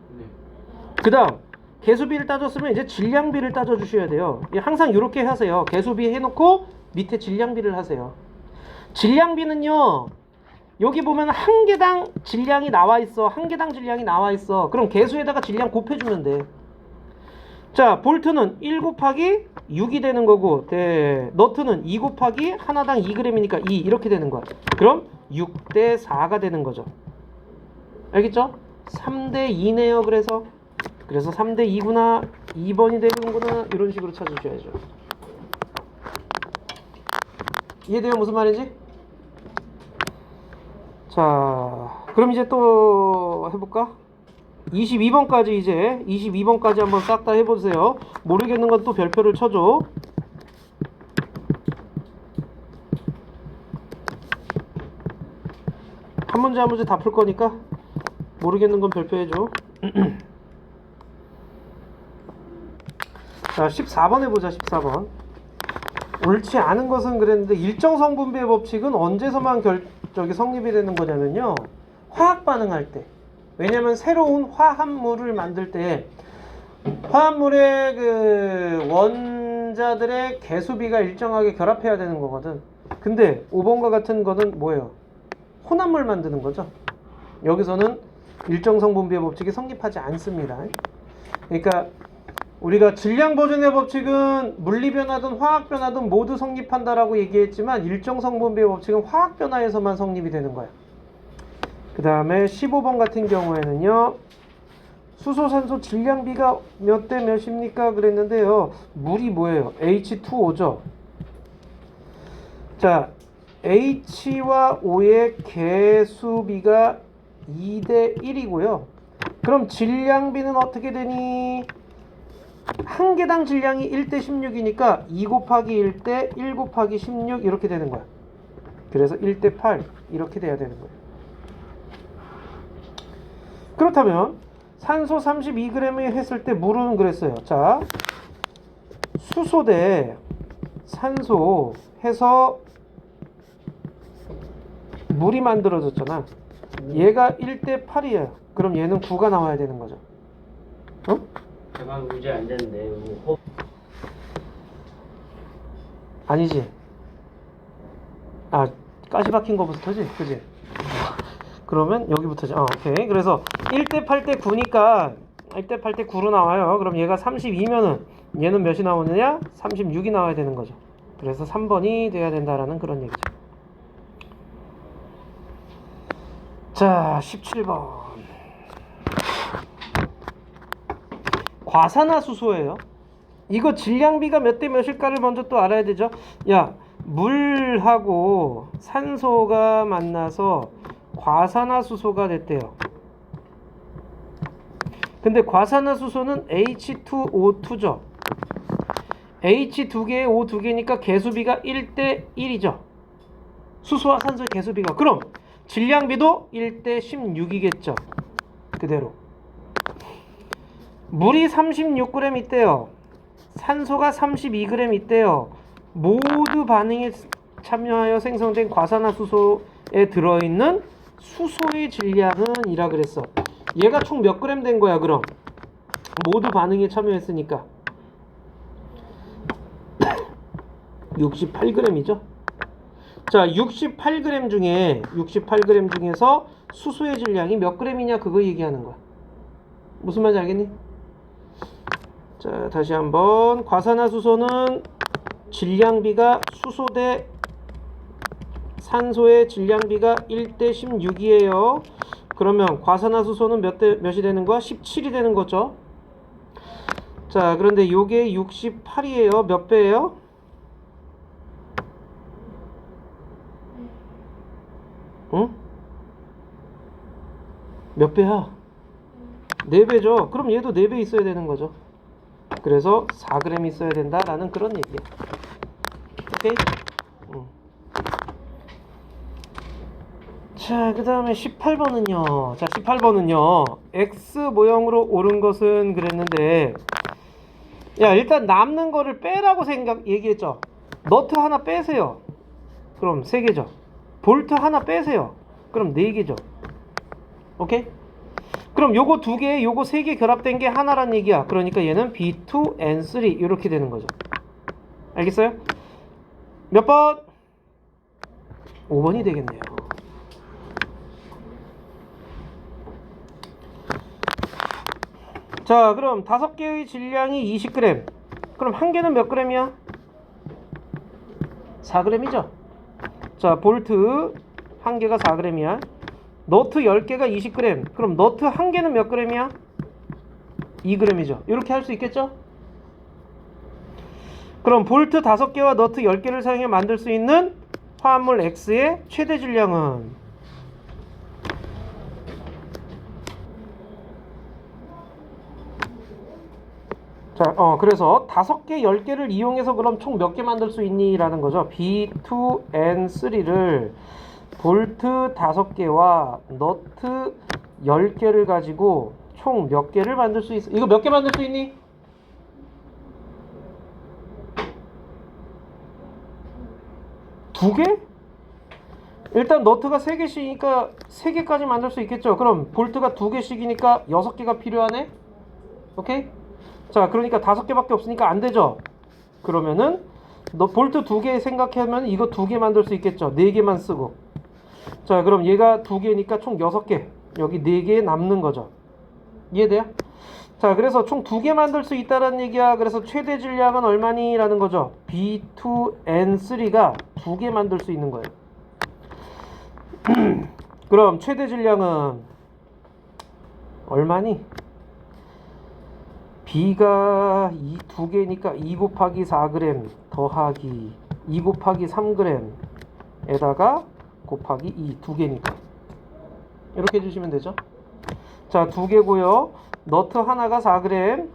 그 다음 개수비를 따졌으면 이제 질량비를 따져주셔야 돼요. 항상 이렇게 하세요. 개수비 해놓고 밑에 질량비를 하세요. 질량비는요, 여기 보면 한 개당 질량이 나와 있어. 한 개당 질량이 나와 있어. 그럼 개수에다가 질량 곱해주면 돼. 자, 볼트는 1 곱하기 6이 되는 거고, 너트는 2 곱하기 하나당 2g이니까 2 이렇게 되는 거야. 그럼 6대 4가 되는 거죠. 알겠죠? 3대 2네요. 그래서 3대 2구나, 2번이 되는구나, 이런 식으로 찾으셔야죠. 이해돼요? 무슨 말인지? 자, 그럼 이제 또 해볼까? 22번까지 한번 싹 다 해보세요. 모르겠는 건 또 별표를 쳐줘. 한 문제 한 문제 다 풀 거니까 모르겠는 건 별표해줘. 자, 14번 해보자. 14번. 옳지 않은 것은 그랬는데 일정성 분비의 법칙은 언제서만 성립이 되는 거냐면요, 화학 반응할 때. 왜냐면 새로운 화합물을 만들 때 화합물의 그 원자들의 개수비가 일정하게 결합해야 되는 거거든. 근데 5번과 같은 거는 뭐예요? 혼합물 만드는 거죠. 여기서는 일정성 분비의 법칙이 성립하지 않습니다. 그러니까 우리가 질량 보존의 법칙은 물리 변화든 화학 변화든 모두 성립한다라고 얘기했지만 일정성 분비의 법칙은 화학 변화에서만 성립이 되는 거야. 그 다음에 15번 같은 경우에는요, 수소, 산소 질량비가 몇 대 몇입니까? 그랬는데요, 물이 뭐예요? H2O죠. 자, H와 O의 개수비가 2대 1이고요. 그럼 질량비는 어떻게 되니? 한 개당 질량이 1대 16이니까 2 곱하기 1대 1 곱하기 16 이렇게 되는 거야. 그래서 1대 8 이렇게 돼야 되는 거예요. 그렇다면 산소 32g을 했을 때 물은 그랬어요. 자, 수소 대 산소 해서 물이 만들어졌잖아. 얘가 1대 8이에요. 그럼 얘는 9가 나와야 되는 거죠. 자막 유지 안 되는데 이거 아니지. 아, 가시 박힌 거부터지? 그지? 그러면 여기부터지. 오케이. 그래서 1대 8대 9니까 1대 8대 9로 나와요. 그럼 얘가 32면은 얘는 몇이 나오느냐? 36이 나와야 되는 거죠. 그래서 3번이 돼야 된다라는 그런 얘기죠. 자, 17번. 과산화수소예요. 이거 질량비가 몇 대 몇일까를 먼저 또 알아야 되죠. 야, 물하고 산소가 만나서 과산화수소가 됐대요. 근데 과산화수소는 H2O2죠. H 2개에 O 2개니까 개수비가 1대 1이죠. 수소와 산소의 개수비가. 그럼 질량비도 1대 16이겠죠. 그대로. 물이 36g 있대요. 산소가 32g 있대요. 모두 반응에 참여하여 생성된 과산화수소에 들어있는 수소의 질량은 이라 그랬어. 얘가 총 몇 그램 된 거야 그럼? 모두 반응에 참여했으니까 68g이죠. 자, 68g 중에서 수소의 질량이 몇 g이냐 그거 얘기하는 거야. 무슨 말인지 알겠니? 자, 다시 한번 과산화수소는 질량비가 수소 대 산소의 질량비가 1대 16이에요. 그러면 과산화수소는 몇이 되는 거야? 17이 되는 거죠. 자, 그런데 요게 68이에요. 몇 배예요? 응? 몇 배야? 4배죠. 그럼 얘도 4배 있어야 되는 거죠. 그래서 4g 있어야 된다라는 그런 얘기야. 오케이? 자, 그 다음에 18번은요. 자, 18번은요. X 모형으로 오른 것은 그랬는데, 야, 일단 남는 거를 빼라고 얘기했죠. 너트 하나 빼세요. 그럼 3개죠. 볼트 하나 빼세요. 그럼 4개죠. 오케이? 그럼 요거 2개, 요거 3개 결합된 게 하나란 얘기야. 그러니까 얘는 B2N3 이렇게 되는 거죠. 알겠어요? 몇 번? 5번이 되겠네요. 자, 그럼 5개의 질량이 20g. 그럼 한 개는 몇 g이야? 4g이죠. 자, 볼트 한 개가 4g이야. 너트 10개가 20g. 그럼 너트 한 개는 몇 g이야? 2g이죠. 이렇게 할 수 있겠죠? 그럼 볼트 5개와 너트 10개를 사용해 만들 수 있는 화합물 X의 최대 질량은? 자, 그래서 5개, 10개를 이용해서 그럼 총 몇 개 만들 수 있니? 라는 거죠. B2N3를 볼트 5개와 너트 10개를 가지고 총 몇 개를 만들 수 있어? 이거 몇 개 만들 수 있니? 두 개? 일단 너트가 3개씩이니까 3개까지 만들 수 있겠죠. 그럼 볼트가 2개씩이니까 6개가 필요하네? 오케이? 자, 그러니까 5개밖에 없으니까 안 되죠. 그러면은 너 볼트 2개 생각하면 이거 2개 만들 수 있겠죠. 4개만 쓰고. 자, 그럼 얘가 2개니까 총 6개. 여기 4개 남는 거죠. 이해돼요? 자, 그래서 총 2개 만들 수 있다는 얘기야. 그래서 최대 질량은 얼마니? 라는 거죠. B2N3가 2개 만들 수 있는 거예요. 그럼 최대 질량은 얼마니? B가 2개니까 2 곱하기 4g 더하기 2 곱하기 3g 에다가 곱하기 2 2개니까 이렇게 해주시면 되죠. 자, 2개고요. 너트 하나가 4g,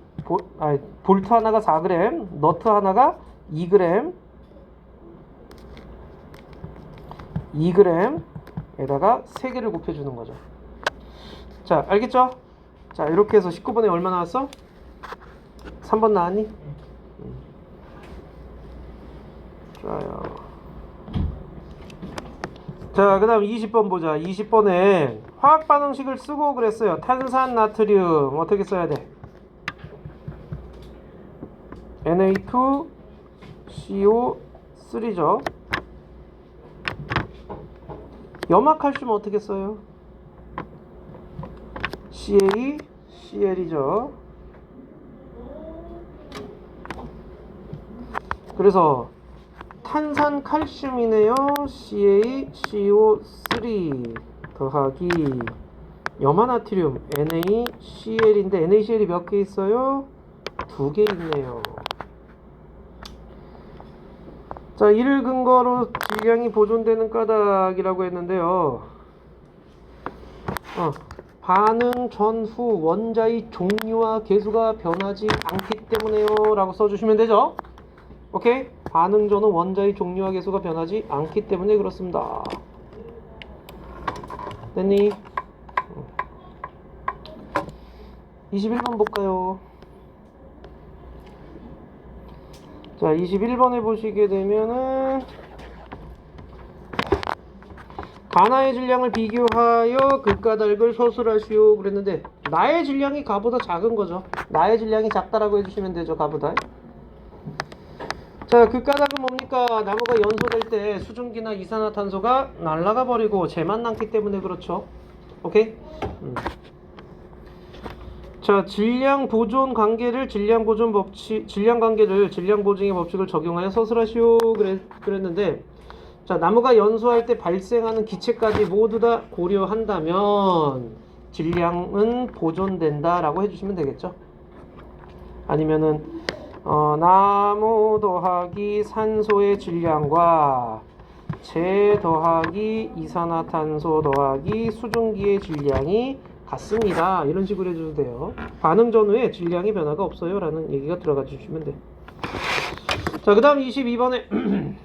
볼트 하나가 4g, 너트 하나가 2g, 2g 에다가 3개를 곱해주는 거죠. 자, 알겠죠? 자, 이렇게 해서 19번에 얼마 나왔어? 3번 나왔니? 좋아요. 자, 그 다음 20번 보자. 20번에 화학 반응식을 쓰고 그랬어요. 탄산 나트륨 어떻게 써야 돼? Na2CO3죠. 염화칼슘 어떻게 써요? CaCl이죠. 그래서 탄산칼슘이네요. CaCO3 더하기 염화나트륨 NaCl인데 NaCl이 몇 개 있어요? 2개 있네요. 자, 이를 근거로 질량이 보존되는 까닭이라고 했는데요. 반응 전후 원자의 종류와 개수가 변하지 않기 때문에요 라고 써주시면 되죠. 오케이? 반응 전후 원자의 종류와 개수가 변하지 않기 때문에 그렇습니다. 됐니? 21번 볼까요? 자, 21번에 보시게 되면은 가나의 질량을 비교하여 그 까닭을 서술하시오 그랬는데 나의 질량이 가보다 작은 거죠. 나의 질량이 작다라고 해주시면 되죠. 가보다. 자, 그 까닭은 뭡니까? 나무가 연소될 때 수증기나 이산화탄소가 날아가 버리고 재만 남기 때문에 그렇죠. 오케이? 자, 질량 보존 관계를 질량 보존 법칙, 질량 관계를 질량 보증의 법칙을 적용하여 서술하시오 그랬는데, 자, 나무가 연소할 때 발생하는 기체까지 모두 다 고려한다면 질량은 보존된다라고 해주시면 되겠죠. 아니면은 나무 더하기 산소의 질량과 재 더하기 이산화탄소 더하기 수증기의 질량이 같습니다. 이런 식으로 해줘도 돼요. 반응 전후에 질량의 변화가 없어요 라는 얘기가 들어가 주시면 돼요. 자, 그 다음 22번에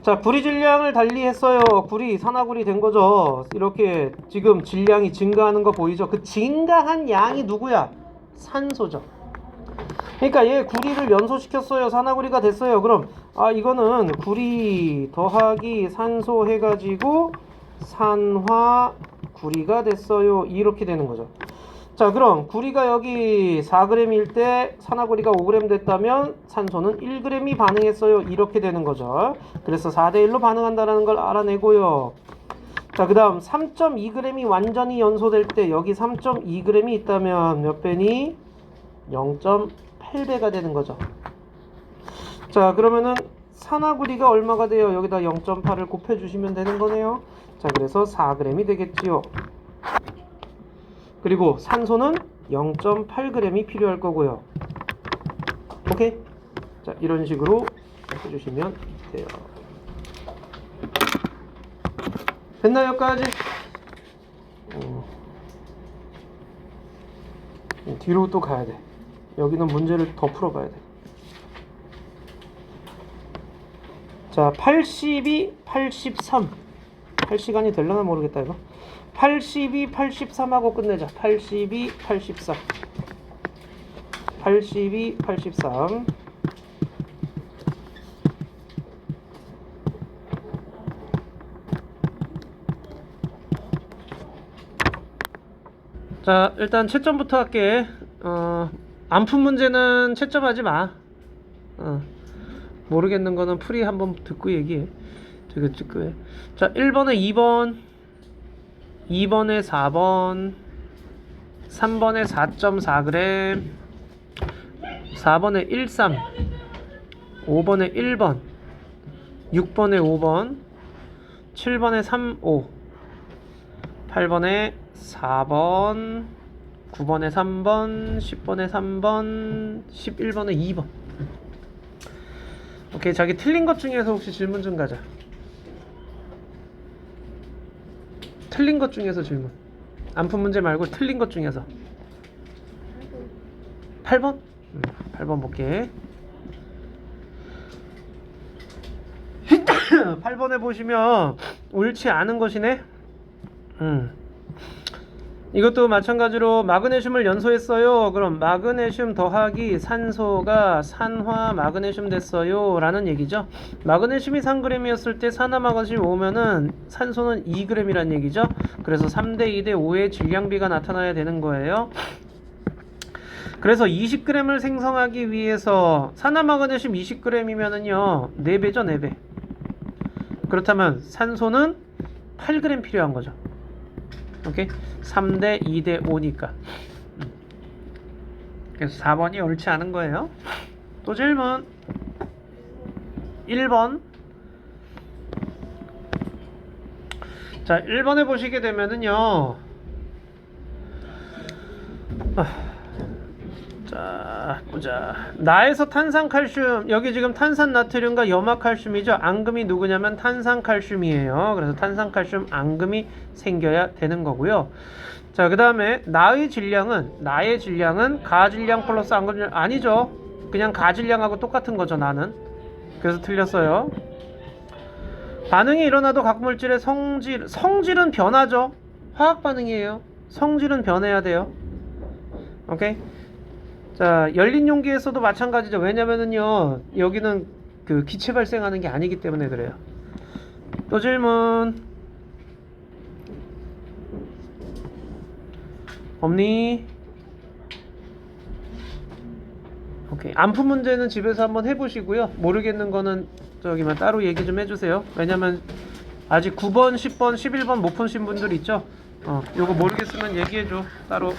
자, 구리 질량을 달리했어요. 구리, 산화구리 된 거죠. 이렇게 지금 질량이 증가하는 거 보이죠? 그 증가한 양이 누구야? 산소죠. 그러니까 얘 구리를 연소시켰어요. 산화구리가 됐어요. 그럼 이거는 구리 더하기 산소 해가지고 산화구리가 됐어요. 이렇게 되는 거죠. 자, 그럼 구리가 여기 4g일 때 산화구리가 5g 됐다면 산소는 1g이 반응했어요. 이렇게 되는 거죠. 그래서 4대1로 반응한다는 걸 알아내고요. 자, 그 다음 3.2g이 완전히 연소될 때 여기 3.2g이 있다면 몇 배니? 0.8배가 되는 거죠. 자, 그러면은 산화구리가 얼마가 돼요? 여기다 0.8을 곱해주시면 되는 거네요. 자, 그래서 4g이 되겠지요. 그리고 산소는 0.8g이 필요할 거고요. 오케이? 자, 이런 식으로 해주시면 돼요. 됐나요, 여기까지? 뒤로 또 가야 돼. 여기는 문제를 더 풀어봐야 돼. 자, 82, 83. 할 시간이 될려나 모르겠다, 이거. 82, 83하고 끝내자. 82, 84. 82, 83. 자, 일단 채점부터 할게. 안 푼 문제는 채점하지 마. 모르겠는 거는 풀이 한번 듣고 얘기해. 되게 듣고 해. 자, 1번에 2번, 2번에 4번, 3번에 4.4g, 4번에 13, 5번에 1번, 6번에 5번, 7번에 35, 8번에 4번, 9번에 3번, 10번에 3번, 11번에 2번. 오케이, 자기 틀린 것 중에서 혹시 질문 좀 가자. 틀린 것 중에서 질문. 안 푼 문제 말고 틀린 것 중에서. 8번? 8번 볼게. 8번에 보시면 옳지 않은 것이네. 이것도 마찬가지로 마그네슘을 연소했어요. 그럼 마그네슘 더하기 산소가 산화 마그네슘 됐어요 라는 얘기죠. 마그네슘이 3g이었을 때 산화 마그네슘이 오면은 산소는 2g이란 얘기죠. 그래서 3대 2대 5의 질량비가 나타나야 되는 거예요. 그래서 20g을 생성하기 위해서 산화마그네슘 20g이면은요 4배죠 4배. 그렇다면 산소는 8g 필요한 거죠. 오케이? 3대 2대 5니까. 그래서 4번이 옳지 않은 거예요. 또 질문 1번. 자 1번에 보시게 되면은요 자 보자. 나에서 탄산칼슘, 여기 지금 탄산나트륨과 염화칼슘이죠. 앙금이 누구냐면 탄산칼슘이에요. 그래서 탄산칼슘 앙금이 생겨야 되는 거고요. 자 그 다음에 나의 질량은 가질량 플러스 앙금질 아니죠. 그냥 가질량하고 똑같은 거죠 나는. 그래서 틀렸어요. 반응이 일어나도 각 물질의 성질은 변하죠. 화학 반응이에요. 성질은 변해야 돼요. 오케이. 자 열린 용기에서도 마찬가지죠. 왜냐면은요 여기는 그 기체 발생하는 게 아니기 때문에 그래요. 또 질문 없니? 오케이. 안푼 문제는 집에서 한번 해보시고요. 모르겠는 거는 저기만 따로 얘기 좀 해주세요. 왜냐면 아직 9번, 10번, 11번 못 푸신 분들 있죠. 요거 모르겠으면 얘기해줘 따로.